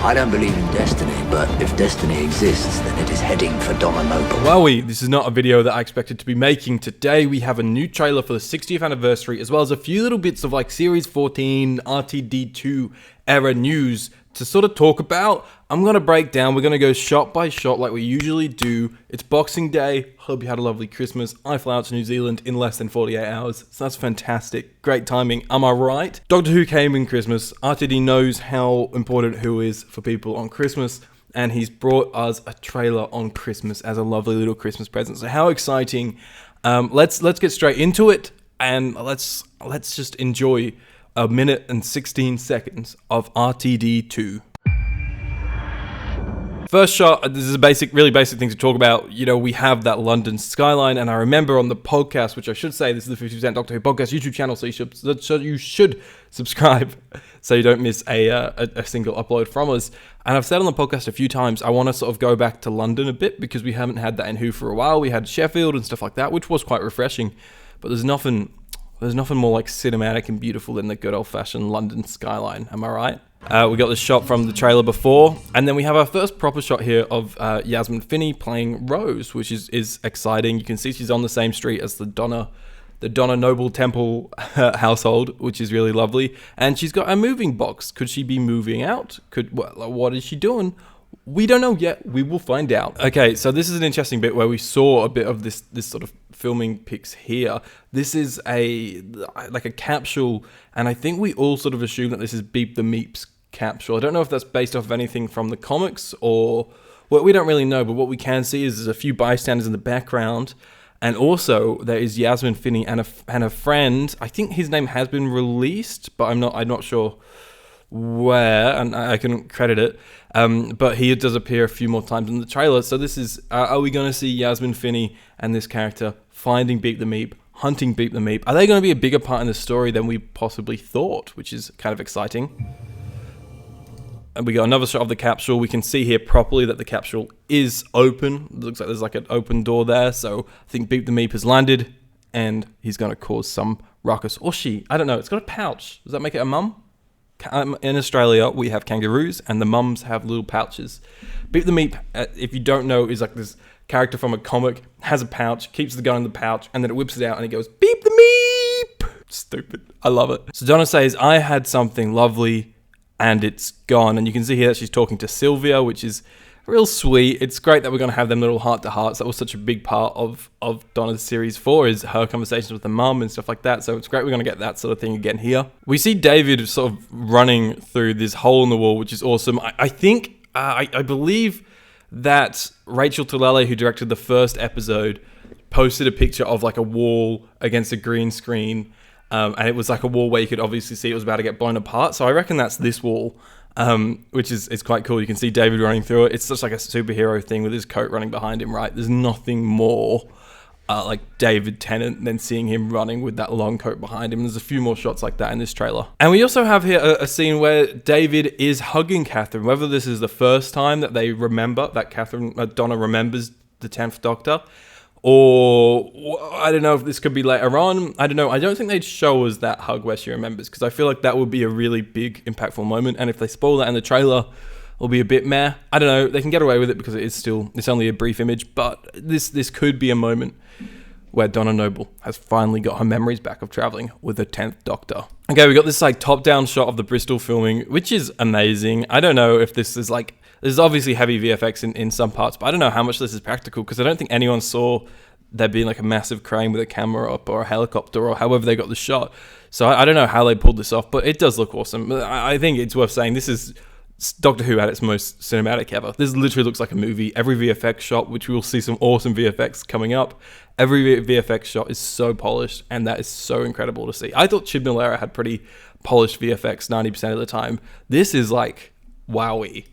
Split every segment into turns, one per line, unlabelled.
I don't believe in destiny, but if destiny exists, then it is heading for Donna Noble.
Wowie, this is not a video that I expected to be making. Today we have a new trailer for the 60th anniversary, as well as a few little bits of like Series 14, RTD2 era news to sort of talk about. I'm going to break down, we're going to go shot by shot like we usually do. It's Boxing Day, hope you had a lovely Christmas. I fly out to New Zealand in less than 48 hours, so that's fantastic. Great timing, am I right? Doctor Who came in Christmas. RTD knows how important Who is for people on Christmas, and he's brought us a trailer on Christmas as a lovely little Christmas present. So how exciting. Let's get straight into it, and let's just enjoy a minute and 16 seconds of RTD2. First shot, this is a really basic thing to talk about. You know, we have that London skyline, and I remember on the podcast, which I should say, this is the 50% Doctor Who podcast YouTube channel, so you should subscribe so you don't miss a single upload from us. And I've said on the podcast a few times, I want to sort of go back to London a bit, because we haven't had that in Who for a while. We had Sheffield and stuff like that, which was quite refreshing, but there's nothing more like cinematic and beautiful than the good old-fashioned London skyline, am I right? We got the shot from the trailer before, and then we have our first proper shot here of Yasmin Finney playing Rose, which is exciting. You can see she's on the same street as the Donna Noble Temple household, which is really lovely. And she's got a moving box. Could she be moving out? What is she doing? We don't know yet. We will find out. Okay, so this is an interesting bit where we saw a bit of this sort of filming pics here. This is a capsule, and I think we all sort of assume that this is Beep the Meep's capsule. I don't know if that's based off of anything from the comics or... Well, we don't really know, but what we can see is there's a few bystanders in the background, and also there is Yasmin Finney and a friend. I think his name has been released, but I'm not sure where, and I couldn't credit it, but he does appear a few more times in the trailer. So this is, are we going to see Yasmin Finney and this character finding Beep the Meep, hunting Beep the Meep? Are they going to be a bigger part in the story than we possibly thought, which is kind of exciting? And we got another shot of the capsule. We can see here properly that the capsule is open. It looks like there's like an open door there, so I think Beep the Meep has landed, and he's going to cause some ruckus. Or she, I don't know, it's got a pouch. Does that make it a mum? In Australia, we have kangaroos, and the mums have little pouches. Beep the Meep, if you don't know, is like this character from a comic, has a pouch, keeps the gun in the pouch, and then it whips it out, and it goes, Beep the Meep! Stupid. I love it. So Donna says, I had something lovely, and it's gone. And you can see here that she's talking to Sylvia, which is real sweet. It's great that we're going to have them little heart-to-hearts. That was such a big part of Donna's Series 4, is her conversations with the mum and stuff like that. So it's great we're going to get that sort of thing again here. We see David sort of running through this hole in the wall, which is awesome. I believe that Rachel Talalay, who directed the first episode, posted a picture of like a wall against a green screen. And it was like a wall where you could obviously see it was about to get blown apart. So I reckon that's this wall. Which is quite cool. You can see David running through it. It's just like a superhero thing with his coat running behind him, right? There's nothing more like David Tennant than seeing him running with that long coat behind him. There's a few more shots like that in this trailer. And we also have here a scene where David is hugging Catherine. Whether this is the first time that they remember, that Donna remembers the 10th Doctor, or I don't know if this could be later on. I don't know. I don't think they'd show us that hug where she remembers, because I feel like that would be a really big, impactful moment. And if they spoil that in the trailer, it'll be a bit meh. I don't know. They can get away with it because it's only a brief image. But this could be a moment where Donna Noble has finally got her memories back of traveling with the 10th Doctor. Okay, we got this like top-down shot of the Bristol filming, which is amazing. I don't know if this is like... There's obviously heavy VFX in some parts, but I don't know how much this is practical, because I don't think anyone saw there being like a massive crane with a camera up, or a helicopter, or however they got the shot. So I don't know how they pulled this off, but it does look awesome. I think it's worth saying this is Doctor Who at its most cinematic ever. This literally looks like a movie. Every VFX shot, which we will see some awesome VFX coming up, every VFX shot is so polished, and that is so incredible to see. I thought Chibnall era had pretty polished VFX 90% of the time. This is like, wowie.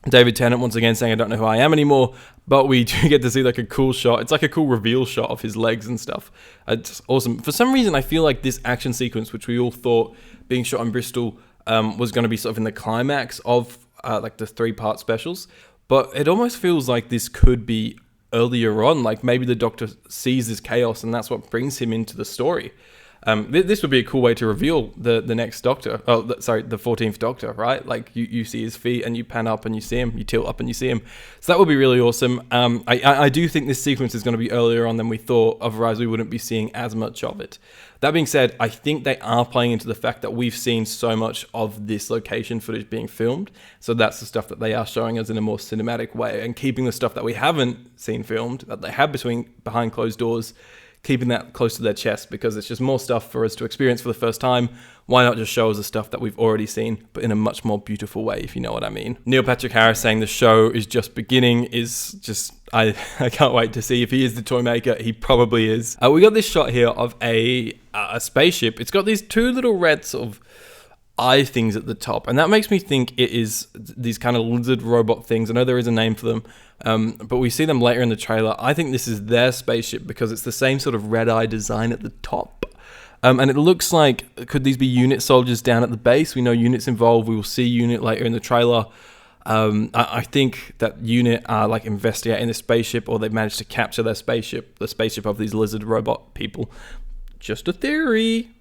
David Tennant once again saying, I don't know who I am anymore, but we do get to see like a cool shot. It's like a cool reveal shot of his legs and stuff. It's awesome. For some reason, I feel like this action sequence, which we all thought being shot in Bristol was going to be sort of in the climax of like the 3-part specials, but it almost feels like this could be earlier on. Like maybe the Doctor sees this chaos and that's what brings him into the story. This would be a cool way to reveal the next Doctor. Oh, the 14th Doctor, right? Like you see his feet and you pan up and you see him, you tilt up and you see him. So that would be really awesome. I do think this sequence is going to be earlier on than we thought, otherwise we wouldn't be seeing as much of it. That being said, I think they are playing into the fact that we've seen so much of this location footage being filmed. So that's the stuff that they are showing us in a more cinematic way, and keeping the stuff that we haven't seen filmed, that they have behind closed doors, keeping that close to their chest, because it's just more stuff for us to experience for the first time. Why not just show us the stuff that we've already seen, but in a much more beautiful way, if you know what I mean. Neil Patrick Harris saying the show is just beginning is just, I can't wait to see if he is the toy maker. He probably is. We got this shot here of a spaceship. It's got these two little red sort of eye things at the top, and that makes me think it is these kind of lizard robot things. I know there is a name for them, but we see them later in the trailer. I think this is their spaceship because it's the same sort of red eye design at the top, and it looks like, could these be unit soldiers down at the base? We know unit's involved. We will see unit later in the trailer. I think that unit are like investigating the spaceship, or they've managed to capture their spaceship, the spaceship of these lizard robot people. Just a theory.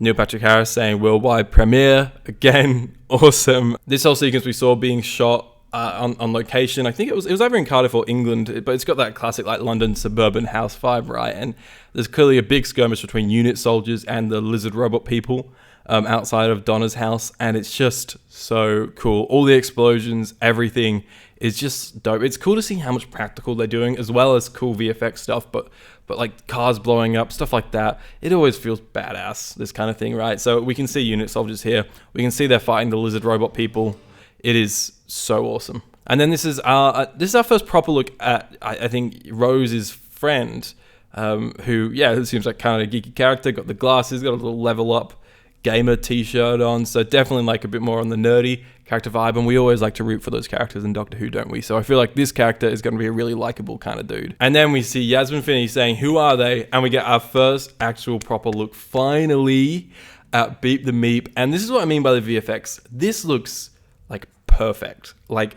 Neil Patrick Harris saying worldwide premiere. Again, awesome. This whole sequence we saw being shot on location. I think it was either in Cardiff or England, but it's got that classic like London suburban house vibe, right? And there's clearly a big skirmish between unit soldiers and the lizard robot people outside of Donna's house, and it's just so cool. All the explosions, everything is just dope. It's cool to see how much practical they're doing, as well as cool VFX stuff, but like cars blowing up, stuff like that. It always feels badass, this kind of thing, right? So we can see unit soldiers here. We can see they're fighting the lizard robot people. It is so awesome. And then this is our first proper look at, I think, Rose's friend, who, it seems like kind of a geeky character, got the glasses, got a little level up gamer t-shirt on, so definitely like a bit more on the nerdy character vibe, and we always like to root for those characters in Doctor Who, don't we? So I feel like this character is going to be a really likable kind of dude. And then we see Yasmin Finney saying, "Who are they?" And we get our first actual proper look, finally, at Beep the Meep. And this is what I mean by the VFX. This looks like perfect. Like,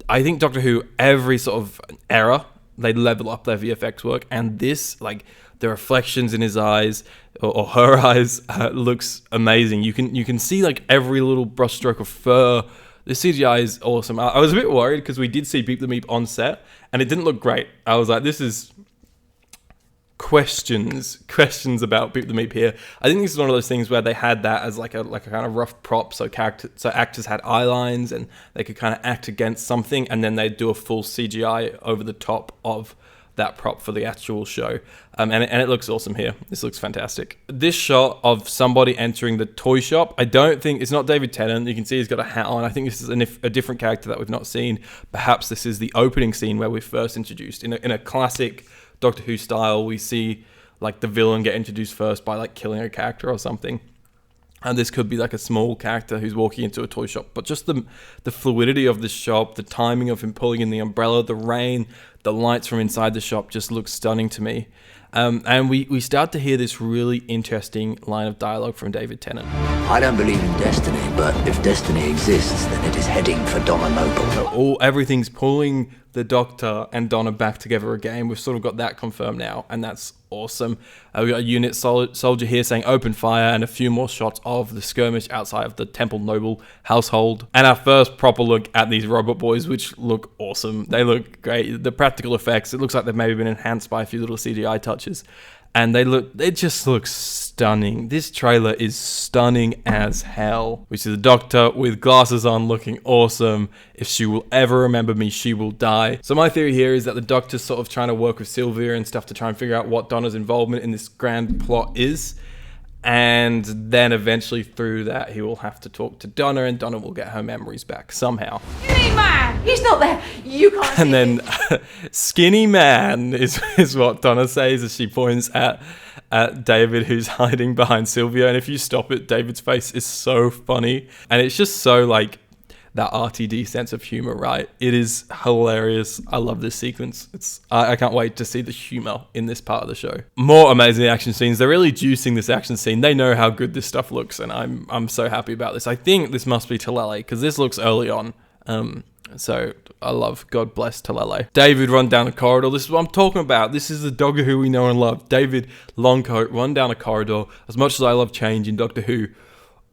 I think Doctor Who, every sort of era, they level up their VFX work, and this, like, the reflections in his eyes or her eyes looks amazing. You can see like every little brushstroke of fur. The CGI is awesome. I was a bit worried because we did see Beep the Meep on set and it didn't look great. I was like, this is questions about Beep the Meep here. I think this is one of those things where they had that as like a kind of rough prop, so actors had eye lines and they could kind of act against something, and then they'd do a full CGI over the top of that prop for the actual show, and it looks awesome here. This looks fantastic. This shot of somebody entering the toy shop, I don't think it's not David Tennant. You can see he's got a hat on. I think this is a different character that we've not seen. Perhaps this is the opening scene where we're first introduced in a classic Doctor Who style. We see like the villain get introduced first by like killing a character or something. And this could be like a small character who's walking into a toy shop. But just the fluidity of the shop, the timing of him pulling in the umbrella, the rain, the lights from inside the shop just looks stunning to me. And we start to hear this really interesting line of dialogue from David Tennant.
I don't believe in destiny, but if destiny exists, then it is heading for Donna Noble.
Everything's pulling the Doctor and Donna back together again. We've sort of got that confirmed now, and that's awesome. We got a unit soldier here saying open fire, and a few more shots of the skirmish outside of the Temple Noble household. And our first proper look at these robot boys, which look awesome. They look great. The practical effects, it looks like they've maybe been enhanced by a few little CGI touches. And it just looks stunning. This trailer is stunning as hell. We see the Doctor with glasses on looking awesome. If she will ever remember me, she will die. So my theory here is that the Doctor's sort of trying to work with Sylvia and stuff to try and figure out what Donna's involvement in this grand plot is. And then eventually through that, he will have to talk to Donna, and Donna will get her memories back somehow.
Skinny man! He's not there! You can't.
And then skinny man is what Donna says as she points at David, who's hiding behind Sylvia. And if you stop it, David's face is so funny. And it's just so like that RTD sense of humor, right? It is hilarious. I love this sequence. I can't wait to see the humor in this part of the show. More amazing action scenes. They're really juicing this action scene. They know how good this stuff looks, and I'm so happy about this. I think this must be Talali, because this looks early on. So I love God bless Talele. David run down a corridor. This is what I'm talking about. This is the Doctor Who we know and love. David Longcoat run down a corridor. As much as I love change in Doctor Who,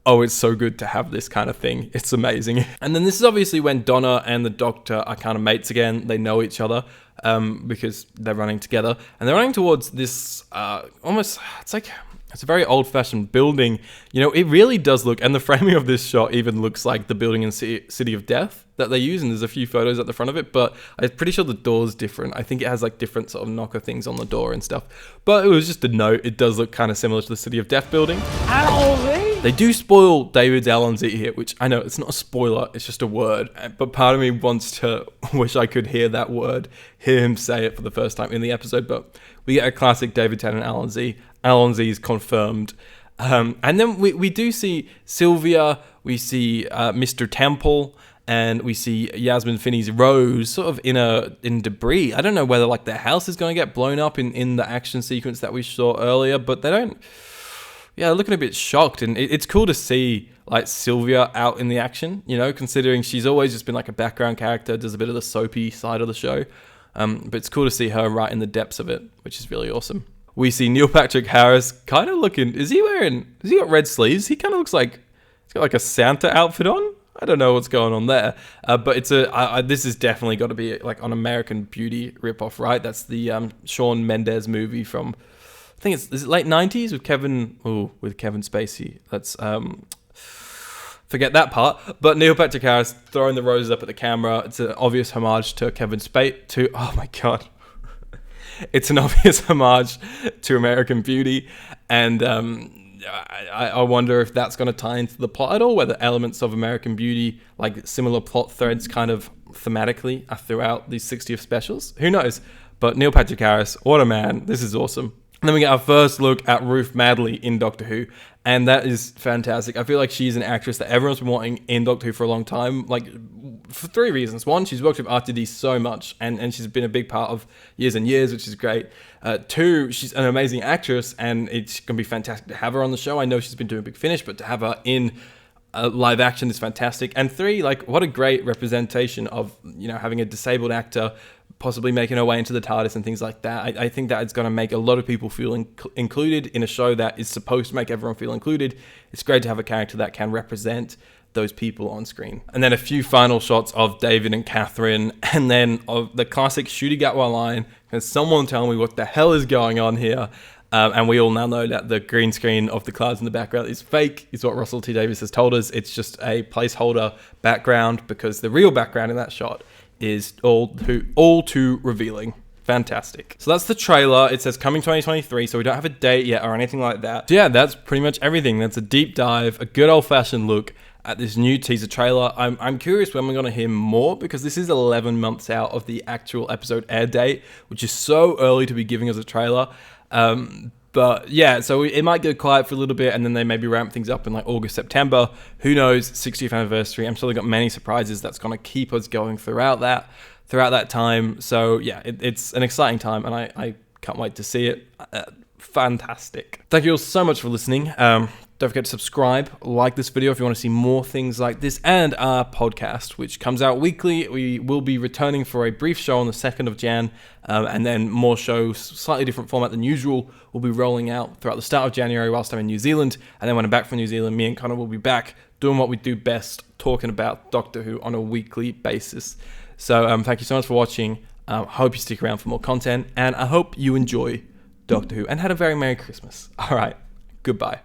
oh, it's so good to have this kind of thing. It's amazing. And then this is obviously when Donna and the Doctor are kind of mates again. They know each other because they're running together. And they're running towards this almost, it's a very old-fashioned building. You know, it really does look, and the framing of this shot even looks like the building in City of Death that they use, and there's a few photos at the front of it, but I'm pretty sure the door's different. I think it has like different sort of knocker things on the door and stuff. But it was just a note. It does look kind of similar to the City of Death building. They do spoil David's Allons-y here, which I know it's not a spoiler, it's just a word. But part of me wants to wish I could hear that word, hear him say it for the first time in the episode. But we get a classic David Tennant Allons-y. Allons-y is confirmed. And then we do see Sylvia, we see Mr. Temple, and we see Yasmin Finney's Rose sort of in debris. I don't know whether like their house is going to get blown up in the action sequence that we saw earlier, but they don't. Yeah, looking a bit shocked, and it's cool to see like Sylvia out in the action, you know, considering she's always just been like a background character, does a bit of the soapy side of the show. But it's cool to see her right in the depths of it, which is really awesome. We see Neil Patrick Harris kind of looking, has he got red sleeves? He kind of looks like, he's got like a Santa outfit on. I don't know what's going on there. But it's this has definitely got to be like an American Beauty ripoff, right? That's the Shawn Mendes movie from, I think is it late 90s with Kevin Spacey. That's forget that part. But Neil Patrick Harris throwing the roses up at the camera. It's an obvious homage to Kevin Spacey. Oh my god, it's an obvious homage to American Beauty, and I wonder if that's going to tie into the plot at all. Whether elements of American Beauty, like similar plot threads, kind of thematically are throughout these 60th specials. Who knows? But Neil Patrick Harris, what a man! This is awesome. And then we get our first look at Ruth Madeley in Doctor Who, and that is fantastic. I feel like she's an actress that everyone's been wanting in Doctor Who for a long time, like for 3 reasons. 1, she's worked with RTD so much, and she's been a big part of Years and Years, which is great. 2, she's an amazing actress, and it's going to be fantastic to have her on the show. I know she's been doing Big Finish, but to have her in live action is fantastic. And 3, like, what a great representation of, you know, having a disabled actor possibly making her way into the TARDIS and things like that. I think that it's going to make a lot of people feel included in a show that is supposed to make everyone feel included. It's great to have a character that can represent those people on screen. And then a few final shots of David and Catherine, and then of the classic Ncuti Gatwa line, can someone tell me what the hell is going on here? And we all now know that the green screen of the clouds in the background is fake, is what Russell T Davies has told us. It's just a placeholder background, because the real background in that shot is all too revealing. Fantastic. So that's the trailer. It says coming 2023, so we don't have a date yet or anything like that. So yeah, that's pretty much everything. That's a deep dive, a good old-fashioned look at this new teaser trailer. I'm curious when we're going to hear more, because this is 11 months out of the actual episode air date, which is so early to be giving us a trailer. But yeah, so it might go quiet for a little bit, and then they maybe ramp things up in like August, September. Who knows? 60th anniversary. I'm sure they've got many surprises that's going to keep us going throughout that time. So yeah, it's an exciting time, and I can't wait to see it. Fantastic. Thank you all so much for listening. Don't forget to subscribe, like this video if you want to see more things like this, and our podcast, which comes out weekly. We will be returning for a brief show on the 2nd of Jan, and then more shows, slightly different format than usual, will be rolling out throughout the start of January whilst I'm in New Zealand. And then when I'm back from New Zealand, me and Connor will be back doing what we do best, talking about Doctor Who on a weekly basis. So thank you so much for watching. Hope you stick around for more content, and I hope you enjoy Doctor Who and had a very Merry Christmas. All right, goodbye.